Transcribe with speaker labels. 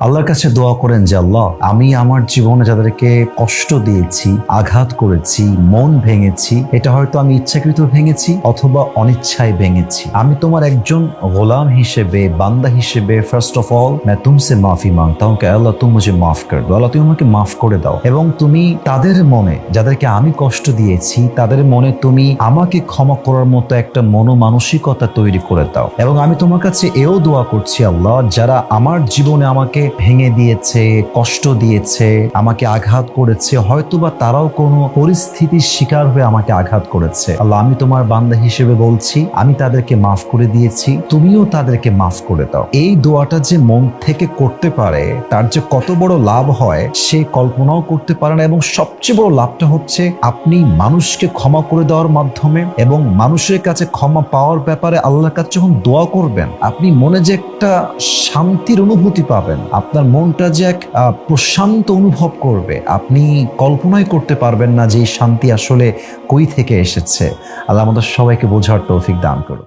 Speaker 1: আল্লাহর কাছে দোয়া করেন যে আল্লাহ, আমি আমার জীবনে যাদেরকে কষ্ট দিয়েছি, আঘাত করেছি, মন ভেঙেছি, এটা হয়তো আমি ইচ্ছাকৃত ভেঙেছি অথবা অনিচ্ছায় ভেঙেছি, আমি তোমার একজন গোলাম হিসেবে, বান্দা হিসেবে ফার্স্ট অফ অল मैं तुमसे माफी मांगता हूं कि আল্লাহ तुम मुझे माफ कर दो। আল্লাহ তুমি আমাকে মাফ করে দাও এবং তুমি তাদের মনে, যাদেরকে আমি কষ্ট দিয়েছি, তাদের মনে তুমি আমাকে ক্ষমা করার মতো একটা মনোমানসিকতা তৈরি করে দাও। এবং আমি তোমার কাছে এও দোয়া করছি আল্লাহ, যারা আমার জীবনে আমাকে ভেঙে দিয়েছে, কষ্ট দিয়েছে, আমাকে আঘাত করেছে, হয়তোবা তারাও কোনো পরিস্থিতির শিকার হয়ে আমাকে আঘাত করেছে, আল্লাহ আমি তোমার বান্দা হিসেবে বলছি, আমি তাদেরকে মাফ করে দিয়েছি, তুমিও তাদেরকে মাফ করে দাও। এই দোয়াটা যে মন থেকে করতে পারে, তার যে কত বড় লাভ হয় সে কল্পনাও করতে পারে না। এবং সবচেয়ে বড় লাভটা হচ্ছে আপনি মানুষকে ক্ষমা করে দেওয়ার মাধ্যমে এবং মানুষের কাছে ক্ষমা পাওয়ার ব্যাপারে আল্লাহর কাছে যখন দোয়া করবেন, আপনি মনে যে একটা শান্তির অনুভূতি পাবেন, আপনার মনটা যে এক প্রশান্ত অনুভব করবে, আপনি কল্পনাই করতে পারবেন না যে এই শান্তি আসলে কই থেকে এসেছে। আল্লাহ আমাদের সবাইকে বোঝার তৌফিক দান করুন।